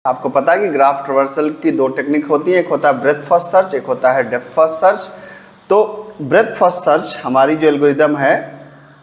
आपको पता है कि ग्राफ ट्रावर्सल की दो टेक्निक होती है, एक होता है ब्रेथ फर्स्ट सर्च, एक होता है डेप्थ फर्स्ट सर्च। तो ब्रेथ फर्स्ट सर्च हमारी जो एल्गोरिदम है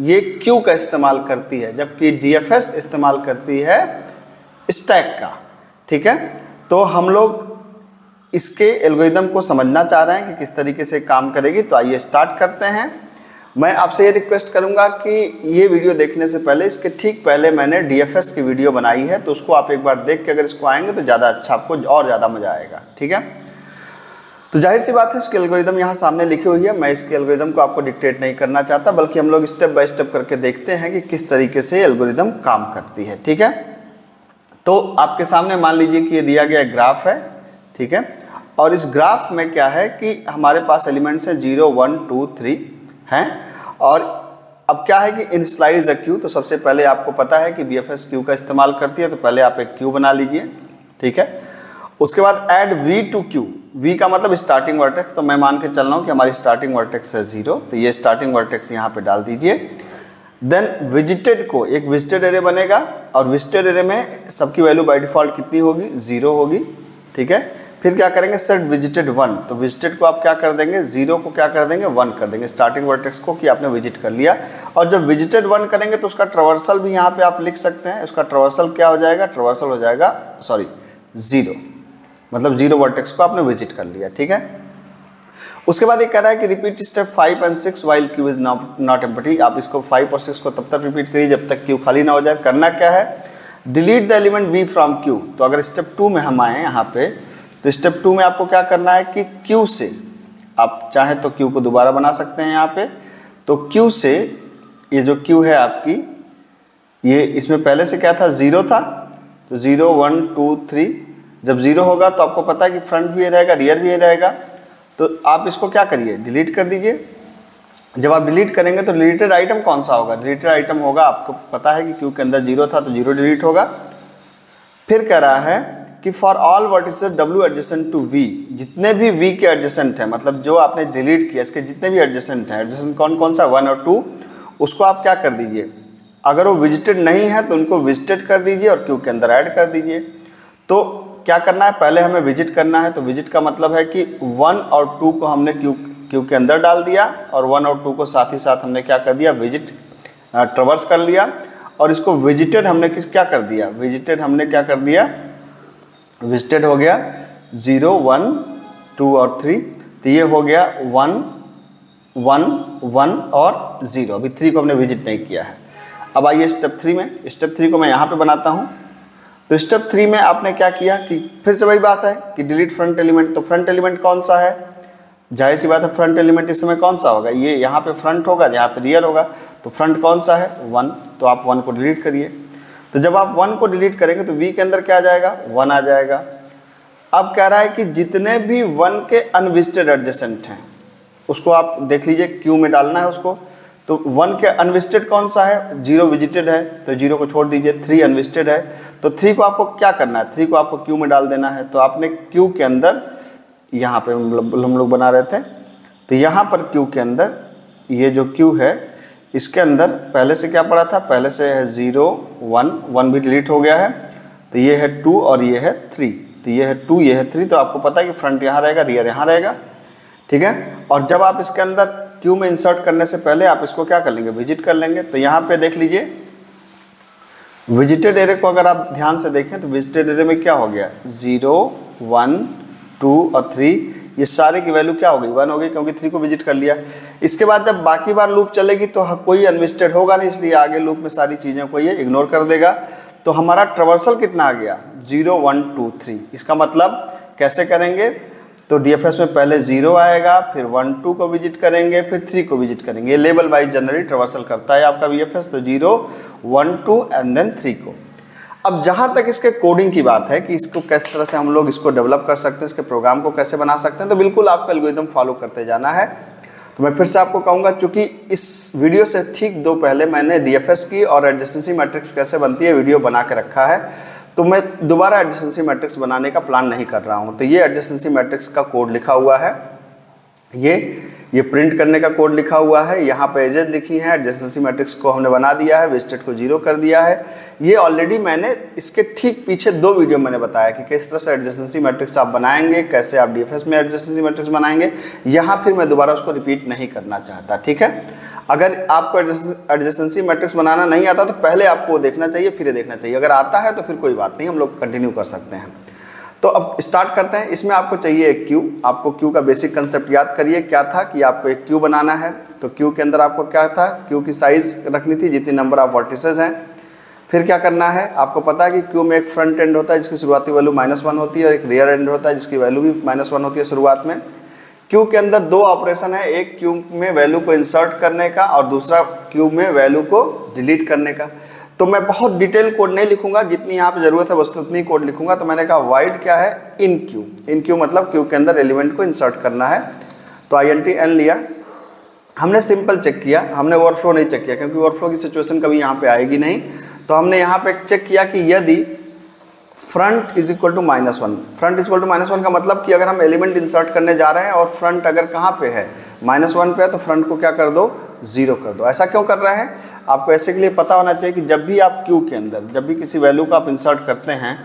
ये क्यू का इस्तेमाल करती है, जबकि डीएफएस इस्तेमाल करती है स्टैक का। ठीक है, तो हम लोग इसके एल्गोरिदम को समझना चाह रहे हैं कि किस तरीके से काम करेगी। तो आइए स्टार्ट करते हैं। मैं आपसे ये रिक्वेस्ट करूंगा कि ये वीडियो देखने से पहले, इसके ठीक पहले मैंने डीएफएस की वीडियो बनाई है, तो उसको आप एक बार देख के अगर इसको आएंगे तो ज़्यादा अच्छा, आपको और ज़्यादा मज़ा आएगा। ठीक है, तो जाहिर सी बात है इसकी एल्गोरिदम यहाँ सामने लिखी हुई है। मैं इसके एल्गोरिदम को आपको डिक्टेट नहीं करना चाहता, बल्कि हम लोग स्टेप बाय स्टेप करके देखते हैं कि किस तरीके से एल्गोरिदम काम करती है। ठीक है, तो आपके सामने मान लीजिए कि ये दिया गया ग्राफ है। ठीक है, और इस ग्राफ में क्या है कि हमारे पास एलिमेंट्स हैं 0 1 2 3 हैं। और अब क्या है कि इनिशियलाइज अ क्यू, तो सबसे पहले आपको पता है कि बीएफएस क्यू का इस्तेमाल करती है, तो पहले आप एक क्यू बना लीजिए। ठीक है, उसके बाद add v to q, v का मतलब स्टार्टिंग वर्टेक्स, तो मैं मान के चल रहा हूँ कि हमारी स्टार्टिंग वर्टेक्स है 0, तो ये स्टार्टिंग वर्टेक्स यहाँ पे डाल दीजिए। देन विजिटेड को एक विजिटेड एरे बनेगा, और विजिटेड एरे में सबकी वैल्यू बाय डिफॉल्ट कितनी होगी, 0 होगी। ठीक है, फिर क्या करेंगे, सेट विजिटेड 1, तो विजिटेड को आप क्या कर देंगे, 0 को क्या कर देंगे, 1 कर देंगे, स्टार्टिंग वर्टेक्स को कि आपने विजिट कर लिया। और जब विजिटेड 1 करेंगे तो उसका ट्रावर्सल भी यहाँ पे आप लिख सकते हैं। उसका ट्रावर्सल क्या हो जाएगा, ट्रावर्सल हो जाएगा 0, मतलब 0 वर्टेक्स को आपने विजिट कर लिया। ठीक है, उसके बाद ये कह रहा है कि repeat step 5 and 6 while Q is not empty. आप इसको 5 और 6 को तब तक रिपीट करिए जब तक क्यू खाली ना हो जाए। करना क्या है, delete the element V from Q. तो अगर स्टेप 2 में हम आए यहाँ पे, तो स्टेप 2 में आपको क्या करना है कि क्यू से, आप चाहे तो क्यू को दोबारा बना सकते हैं यहाँ पे। तो क्यू से, ये जो क्यू है आपकी, ये इसमें पहले से क्या था, 0 था, तो 0 1 2 3, जब 0 होगा तो आपको पता है कि फ्रंट भी ये रहेगा, रियर भी ये रहेगा। तो आप इसको क्या करिए, डिलीट कर दीजिए। जब आप डिलीट करेंगे तो डिलीटेड आइटम कौन सा होगा, डिलीटेड आइटम होगा, आपको पता है कि क्यू के अंदर 0 था तो 0 डिलीट होगा। फिर कह रहा है कि for all vertices W adjacent to V, जितने भी V के एडजेसेंट हैं, मतलब जो आपने डिलीट किया इसके जितने भी एडजेसेंट हैं, एडजेसेंट कौन कौन सा, 1 और 2, उसको आप क्या कर दीजिए, अगर वो विजिटेड नहीं है तो उनको विजिटेड कर दीजिए और क्यू के अंदर ऐड कर दीजिए। तो क्या करना है, पहले हमें विजिट करना है, तो विजिट का मतलब है कि 1 और 2 को हमने क्यू के अंदर डाल दिया, और 1 और 2 को साथ ही साथ हमने क्या कर दिया, विजिट ट्रवर्स कर लिया। और इसको विजिटेड हमने क्या कर दिया, विजिटेड हमने क्या कर दिया, विजिटेड हो गया 0 1 2 और 3, तो ये हो गया 1 1 1 और 0। अभी 3 को हमने विजिट नहीं किया है। अब आइए स्टेप 3 में, स्टेप 3 को मैं यहाँ पे बनाता हूँ। तो स्टेप 3 में आपने क्या किया कि फिर से वही बात है कि डिलीट फ्रंट एलिमेंट। तो फ्रंट एलिमेंट कौन सा है, जाहिर सी बात है फ्रंट एलिमेंट इस समय कौन सा होगा, ये यहाँ पे फ्रंट होगा, यहाँ पे रियर होगा। तो फ्रंट कौन सा है, 1, तो आप 1 को डिलीट करिए। तो जब आप 1 को डिलीट करेंगे तो V के अंदर क्या आ जाएगा, 1 आ जाएगा। अब कह रहा है कि जितने भी 1 के अनविजिटेड एडजेसेंट हैं उसको आप देख लीजिए, क्यू में डालना है उसको। तो 1 के अनविजिटेड कौन सा है, 0 विजिटेड है, तो 0 को छोड़ दीजिए। 3 अनविजिटेड है, तो 3 को आपको क्या करना है, 3 को आपको क्यू में डाल देना है। तो आपने क्यू के अंदर, यहाँ पे हम लोग बना रहे थे, तो यहाँ पर क्यू के अंदर, ये जो क्यू है इसके अंदर पहले से क्या पड़ा था, पहले से है 0 1, 1 भी डिलीट हो गया है, तो ये है 2 और ये है 3, तो ये है 2 ये है 3। तो आपको पता है कि फ्रंट यहाँ रहेगा, रियर यहाँ रहेगा। ठीक है, और जब आप इसके अंदर क्यू में इंसर्ट करने से पहले आप इसको क्या कर लेंगे, विजिट कर लेंगे। तो यहाँ पे देख लीजिए विजिटेड एरे को अगर आप ध्यान से देखें तो विजिटेड एरे में क्या हो गया, 0 1 2 और 3, ये सारे की वैल्यू क्या हो गई, 1 हो गई, क्योंकि 3 को विजिट कर लिया। इसके बाद जब बाकी बार लूप चलेगी तो कोई अनविजिटेड होगा नहीं, इसलिए आगे लूप में सारी चीज़ों को ये इग्नोर कर देगा। तो हमारा ट्रावर्सल कितना आ गया, 0 1 2 3। इसका मतलब कैसे करेंगे, तो डीएफएस में पहले 0 आएगा, फिर 1 2 को विजिट करेंगे, फिर 3 को विजिट करेंगे। ये लेवल वाइज जनरली ट्रावर्सल करता है आपका बीएफएस। तो 0 1 2 एंड देन 3 को। अब जहाँ तक इसके कोडिंग की बात है कि इसको किस तरह से हम लोग इसको डेवलप कर सकते हैं, इसके प्रोग्राम को कैसे बना सकते हैं, तो बिल्कुल आपको एल्गोरिथम फॉलो करते जाना है। तो मैं फिर से आपको कहूँगा, चूँकि इस वीडियो से ठीक 2 पहले मैंने डीएफएस की और एडजेसेंसी मैट्रिक्स कैसे बनती है वीडियो बना के रखा है, तो मैं दोबारा एडजेसेंसी मैट्रिक्स बनाने का प्लान नहीं कर रहा हूँ। तो ये एडजेसेंसी मैट्रिक्स का कोड लिखा हुआ है, ये प्रिंट करने का कोड लिखा हुआ है, यहाँ पे एजेस लिखी हैं, एडजेसेंसी मैट्रिक्स को हमने बना दिया है, वेस्टेड को 0 कर दिया है। ये ऑलरेडी मैंने इसके ठीक पीछे 2 वीडियो मैंने बताया कि किस तरह से एडजेसेंसी मैट्रिक्स आप बनाएंगे, कैसे आप डीएफएस में एडजेसेंसी मैट्रिक्स बनाएंगे। यहाँ फिर मैं दोबारा उसको रिपीट नहीं करना चाहता, ठीक है। अगर आपको एडजेसेंसी मैट्रिक्स बनाना नहीं आता तो पहले आपको वो देखना चाहिए, फिर ये देखना चाहिए। अगर आता है तो फिर कोई बात नहीं, हम लोग कंटिन्यू कर सकते हैं। तो अब स्टार्ट करते हैं। इसमें आपको चाहिए एक क्यू। आपको क्यू का बेसिक कंसेप्ट याद करिए, क्या था कि आपको एक क्यू बनाना है। तो क्यू के अंदर आपको क्या था, क्यू की साइज़ रखनी थी जितनी नंबर ऑफ वर्टिसेस हैं। फिर क्या करना है, आपको पता है कि क्यू में एक फ्रंट एंड होता है जिसकी शुरुआती वैल्यू -1 होती है, और एक रियर एंड होता है जिसकी वैल्यू भी -1 होती है शुरुआत में। क्यू के अंदर 2 ऑपरेशन है, एक क्यू में वैल्यू को इंसर्ट करने का और दूसरा क्यू में वैल्यू को डिलीट करने का। तो मैं बहुत डिटेल कोड नहीं लिखूंगा, जितनी यहाँ पे ज़रूरत है बस उतनी कोड लिखूंगा। तो मैंने कहा वाइड क्या है, इन क्यू। इन क्यू मतलब क्यू के अंदर एलिमेंट को इंसर्ट करना है। तो INT-N लिया, हमने सिंपल चेक किया, हमने ओवरफ्लो नहीं चेक किया क्योंकि ओवरफ्लो की सिचुएशन कभी यहाँ पे आएगी नहीं। तो हमने यहाँ पे चेक किया कि यदि front is equal to -1, front is equal to -1 का मतलब कि अगर हम एलिमेंट इंसर्ट करने जा रहे हैं और फ्रंट अगर कहाँ पे है, -1 पे है, तो फ्रंट को क्या कर दो, 0 कर दो। ऐसा क्यों कर रहे हैं, आपको ऐसे के लिए पता होना चाहिए कि जब भी आप क्यू के अंदर, जब भी किसी वैल्यू को आप इंसर्ट करते हैं,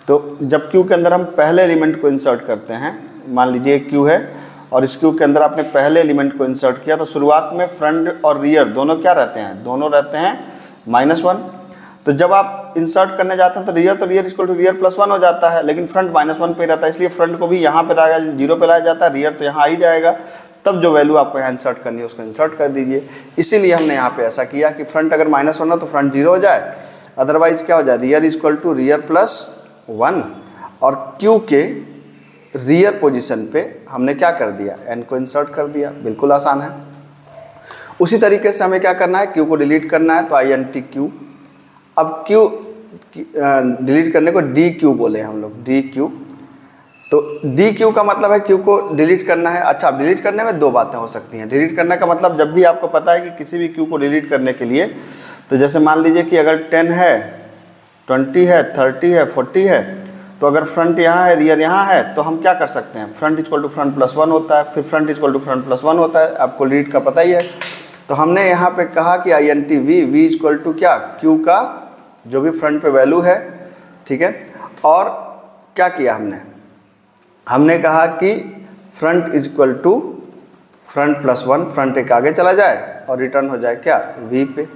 तो जब क्यू के अंदर हम पहले एलिमेंट को इंसर्ट करते हैं, मान लीजिए क्यू है और इस क्यू के अंदर आपने पहले एलिमेंट को इंसर्ट किया, तो शुरुआत में फ्रंट और रियर दोनों क्या रहते हैं, दोनों रहते हैं -1। तो जब आप इंसर्ट करने जाते हैं तो रियर इक्वल टू रियर +1 हो जाता है, लेकिन फ्रंट -1 पे रहता है, इसलिए फ्रंट को भी यहाँ पे लाएगा, 0 पे लाया जाता है, रियर तो यहाँ आ ही जाएगा। तब जो वैल्यू आपको यहाँ इंसर्ट करनी है उसको इंसर्ट कर दीजिए। इसीलिए हमने यहाँ पे ऐसा किया कि फ्रंट अगर -1 हो तो फ्रंट 0 हो जाए, अदरवाइज क्या हो जाए, रियर इक्वल टू रियर +1। और क्यू के रियर पोजीशन पे हमने क्या कर दिया, एन को इंसर्ट कर दिया। बिल्कुल आसान है। उसी तरीके से हमें क्या करना है, क्यू को डिलीट करना है, तो INT-Q। अब क्यू डिलीट करने को DQ बोले हम लोग, DQ। तो DQ का मतलब है क्यू को डिलीट करना है। अच्छा, डिलीट करने में 2 बातें हो सकती हैं। डिलीट करने का मतलब जब भी आपको पता है कि किसी भी क्यू को डिलीट करने के लिए, तो जैसे मान लीजिए कि अगर 10 है, 20 है, 30 है, 40 है, तो अगर फ्रंट यहाँ है, रियर यहाँ है, तो हम क्या कर सकते हैं, फ्रंट इक्वल टू फ्रंट +1 होता है, फिर फ्रंट इक्वल टू फ्रंट +1 होता है, आपको डिलीट का पता ही है। तो हमने यहाँ पे कहा कि INT-V, V इक्वल टू क्या, क्यू का जो भी फ्रंट पे वैल्यू है, ठीक है। और क्या किया हमने कहा कि front is equal to front +1, front एक आगे चला जाए और रिटर्न हो जाए क्या, V पे।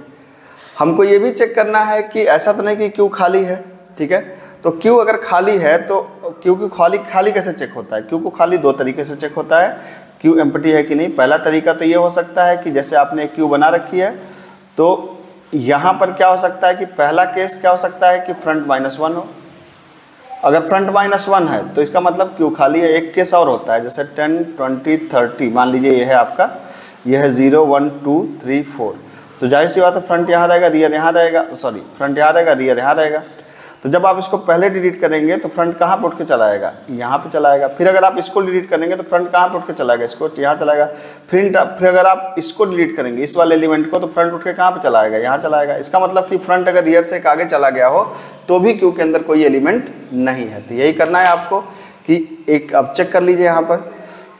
हमको ये भी चेक करना है कि ऐसा तो नहीं कि क्यू खाली है, ठीक है। तो क्यू अगर खाली है तो क्यू की खाली कैसे चेक होता है, क्यू को खाली 2 तरीके से चेक होता है, क्यू एम्प्टी है कि नहीं। पहला तरीका तो ये हो सकता है कि जैसे आपने एक क्यू बना रखी है, तो यहाँ पर क्या हो सकता है कि पहला केस क्या हो सकता है कि फ्रंट -1 हो। अगर फ्रंट -1 है तो इसका मतलब क्यू खाली है। एक केस और होता है, जैसे 10, 20, 30, मान लीजिए ये है आपका, ये है 0, 1, 2, 3, 4। तो जाहिर सी बात है फ्रंट यहाँ रहेगा, रियर यहाँ रहेगा, सॉरी फ्रंट यहाँ रहेगा, रियर यहाँ रहेगा। तो जब आप इसको पहले डिलीट करेंगे तो फ्रंट कहाँ पे उठ के चला आएगा, यहाँ पे चला आएगा। फिर अगर आप इसको डिलीट करेंगे तो फ्रंट कहाँ पे उठ के चला आएगा, इसको यहाँ चला आएगा। फिर अगर आप इसको डिलीट करेंगे, इस वाले एलिमेंट को, तो फ्रंट उठ के कहाँ पे चला आएगा, यहाँ चला आएगा। इसका मतलब कि फ्रंट अगर रियर से आगे चला गया हो तो भी क्यू के अंदर कोई एलिमेंट नहीं है। तो यही करना है आपको कि एक, अब चेक कर लीजिए यहाँ पर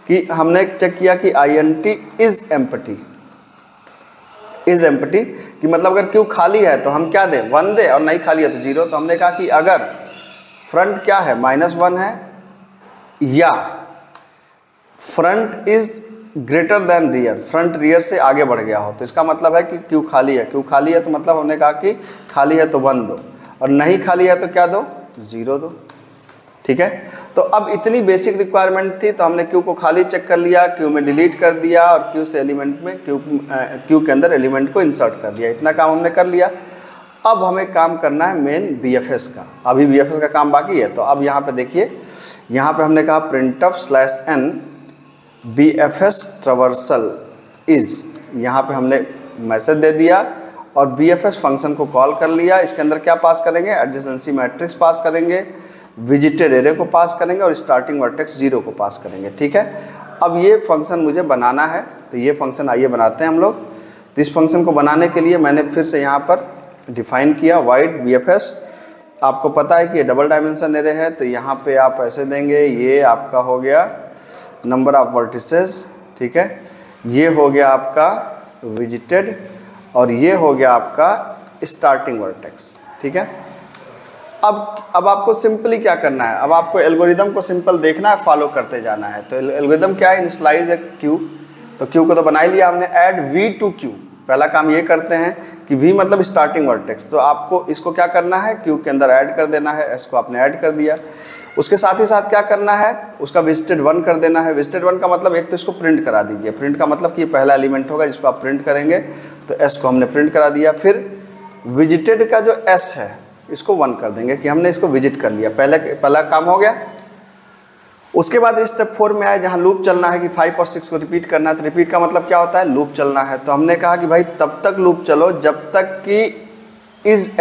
कि हमने चेक किया कि INT is empty, is empty कि मतलब अगर क्यू खाली है तो हम क्या दें, 1 दे, और नहीं खाली है तो 0। तो हमने कहा कि अगर फ्रंट क्या है, -1 है, या front is greater than rear, front rear से आगे बढ़ गया हो, तो इसका मतलब है कि क्यू खाली है। क्यू खाली है तो मतलब हमने कहा कि खाली है तो 1 दो, और नहीं खाली है तो क्या दो, 0 दो, ठीक है। तो अब इतनी बेसिक रिक्वायरमेंट थी, तो हमने क्यू को खाली चेक कर लिया, क्यू में डिलीट कर दिया, और क्यू से एलिमेंट में क्यू के अंदर एलिमेंट को इंसर्ट कर दिया। इतना काम हमने कर लिया। अब हमें काम करना है मेन BFS का। अभी BFS का काम बाकी है। तो अब यहाँ पे देखिए, यहाँ पे हमने कहा printf/n BFS ट्रावर्सल इज, यहाँ पे हमने मैसेज दे दिया और BFS फंक्शन को कॉल कर लिया। इसके अंदर क्या पास करेंगे, एडजेसेंसी मैट्रिक्स पास करेंगे, विजिटेड एरे को पास करेंगे और स्टार्टिंग वर्टेक्स 0 को पास करेंगे, ठीक है। अब ये फंक्शन मुझे बनाना है, तो ये फंक्शन आइए बनाते हैं हम लोग। तो इस फंक्शन को बनाने के लिए मैंने फिर से यहाँ पर डिफाइन किया वाइड BFS। आपको पता है कि ये डबल डायमेंशन एरे है, तो यहाँ पे आप ऐसे देंगे, ये आपका हो गया नंबर ऑफ वर्टिसेस ठीक है, ये हो गया आपका विजिटेड और ये हो गया आपका स्टार्टिंग वर्टेक्स, ठीक है। अब आपको सिंपली क्या करना है, अब आपको एल्गोरिदम को सिंपल देखना है, फॉलो करते जाना है। तो एल्गोरिदम क्या है, इनिशियलाइज ए क्यू, तो क्यू को तो बना ही लिया हमने। ऐड वी टू क्यू, पहला काम ये करते हैं कि वी मतलब स्टार्टिंग वर्टेक्स, तो आपको इसको क्या करना है, क्यू के अंदर ऐड कर देना है, एस को आपने ऐड कर दिया। उसके साथ ही साथ क्या करना है, उसका विजिटेड 1 कर देना है। विजिटेड 1 का मतलब एक तो इसको प्रिंट करा दीजिए, प्रिंट का मतलब कि ये पहला एलिमेंट होगा जिसको आप प्रिंट करेंगे, तो एस को हमने प्रिंट करा दिया। फिर विजिटेड का जो एस है इसको 1 कर देंगे कि हमने इसको विजिट कर लिया, पहला काम हो गया। उसके बाद स्टेप 4 में आए जहाँ लूप चलना है कि 5 और 6 को रिपीट करना है। तो रिपीट का मतलब क्या होता है, लूप चलना है। तो हमने कहा कि भाई तब तक लूप चलो जब तक कि is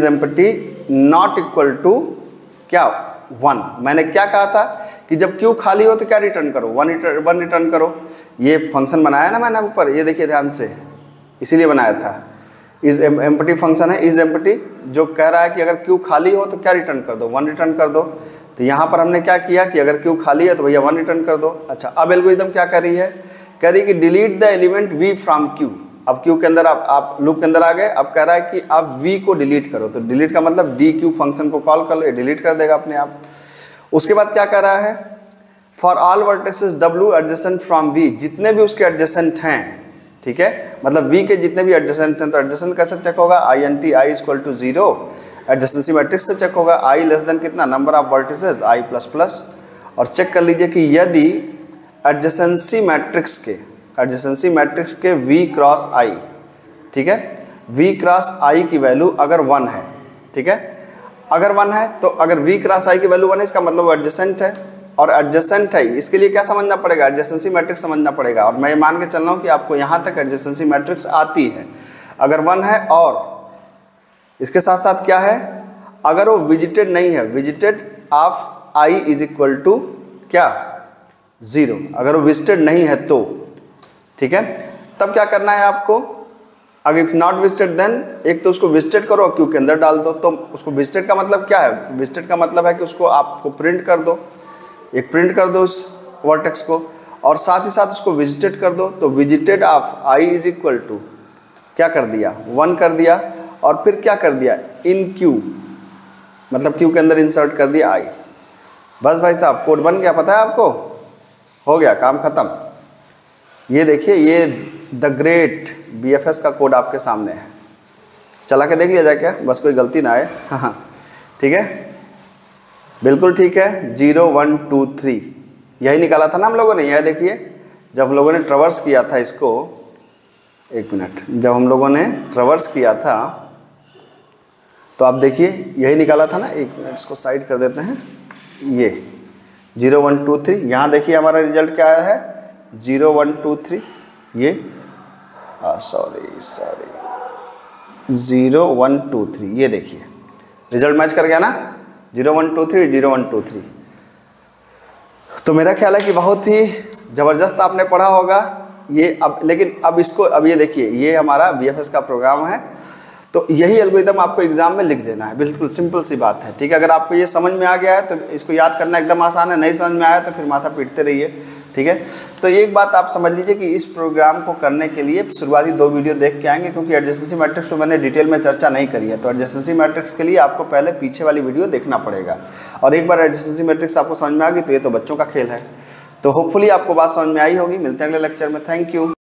empty not equal to क्या 1। मैंने क्या कहा था कि जब क्यू खाली हो तो क्या रिटर्न करो, 1 रिटर्न करो। ये फंक्शन बनाया ना मैंने ऊपर, ये देखिए ध्यान से, इसीलिए बनाया था। इज एम्प्टी फंक्शन है, इज एम्प्टी, जो कह रहा है कि अगर क्यू खाली हो तो क्या रिटर्न कर दो, 1 रिटर्न कर दो। तो यहाँ पर हमने क्या किया कि अगर क्यू खाली है तो भैया 1 रिटर्न कर दो। अच्छा, अब एल्गोरिदम क्या कर रही है, कह रही है कि delete the element V from Q. अब क्यू के अंदर आप लूप के अंदर आ गए, अब कह रहा है कि आप वी को डिलीट करो। तो डिलीट का मतलब डी क्यू फंक्शन को कॉल कर लो, ये डिलीट कर देगा अपने आप। उसके बाद क्या कह रहा है, for all vertices W adjacent from V, जितने भी उसके एडजेसेंट हैं, ठीक है, मतलब वी के जितने भी एडजेसेंट हैं। तो एडजेसेंट कैसे चेक होगा, I N T I equal to 0, adjacency matrix से चेक होगा, आई लेस देन कितना, number of vertices I plus plus. और चेक कर लीजिए कि यदि एडजेसेंसी मैट्रिक्स के वी क्रॉस आई, ठीक है, वी क्रॉस आई की वैल्यू अगर 1 है, ठीक है, अगर 1 है तो अगर वी क्रॉस आई की वैल्यू 1 है इसका मतलब वो एडजेसेंट है। और एडजेसेंट है, इसके लिए क्या समझना पड़ेगा, एडजेसेंसी मैट्रिक्स समझना पड़ेगा। और मैं ये मान के चल रहा हूँ कि आपको यहाँ तक एडजेसेंसी मैट्रिक्स आती है अगर 1 है। और इसके साथ साथ क्या है, अगर वो विजिटेड नहीं है, visited of I is equal to क्या 0, अगर वो विजिटेड नहीं है तो, ठीक है, तब क्या करना है आपको, अगर इफ नॉट विजिटेड देन एक तो उसको विजिटेड करो और क्यू के अंदर डाल दो। तो उसको विजिटेड का मतलब क्या है, विजिटेड का मतलब है कि उसको आपको प्रिंट कर दो, एक प्रिंट कर दो उस वर्टेक्स को, और साथ ही साथ उसको विजिटेड कर दो। तो visited of I is equal to क्या कर दिया, 1 कर दिया। और फिर क्या कर दिया, इन क्यू, मतलब क्यू के अंदर इंसर्ट कर दिया आई। बस भाई साहब कोड बन गया, पता है आपको, हो गया काम खत्म। ये देखिए, ये द ग्रेट BFS का कोड आपके सामने है, चला के देख लिया जाए क्या, बस कोई गलती ना आए। हाँ ठीक है, बिल्कुल ठीक है। 0 1 2 3 यही निकाला था ना हम लोगों ने। यह देखिए, जब हम लोगों ने ट्रैवर्स किया था इसको, एक मिनट, जब हम लोगों ने ट्रैवर्स किया था तो आप देखिए यही निकाला था ना। एक मिनट इसको साइड कर देते हैं। ये 0 1 2 3, यहाँ देखिए हमारा रिजल्ट क्या आया है, 0 1 2 3, ये सॉरी 0 1 2 3, ये देखिए रिजल्ट मैच कर गया ना, 0 1 2 3 0 1 2 3। तो मेरा ख्याल है कि बहुत ही ज़बरदस्त आपने पढ़ा होगा ये। अब लेकिन अब इसको, अब ये देखिए, ये हमारा BFS का प्रोग्राम है, तो यही एल्गोरिदम आपको एग्जाम में लिख देना है, बिल्कुल सिंपल सी बात है, ठीक है। अगर आपको ये समझ में आ गया है तो इसको याद करना एकदम आसान है, नहीं समझ में आया तो फिर माथा पीटते रहिए, ठीक है। तो एक बात आप समझ लीजिए कि इस प्रोग्राम को करने के लिए शुरुआती 2 वीडियो देख के आएंगे, क्योंकि एडजेसेंसी मैट्रिक्स को मैंने डिटेल में चर्चा नहीं करी है। तो एडजेसेंसी मैट्रिक्स के लिए आपको पहले पीछे वाली वीडियो देखना पड़ेगा, और एक बार एडजेसेंसी मैट्रिक्स आपको समझ में आ गई तो ये तो बच्चों का खेल है। तो होपफुली आपको बात समझ में आई होगी। मिलते हैं अगले लेक्चर में, थैंक यू।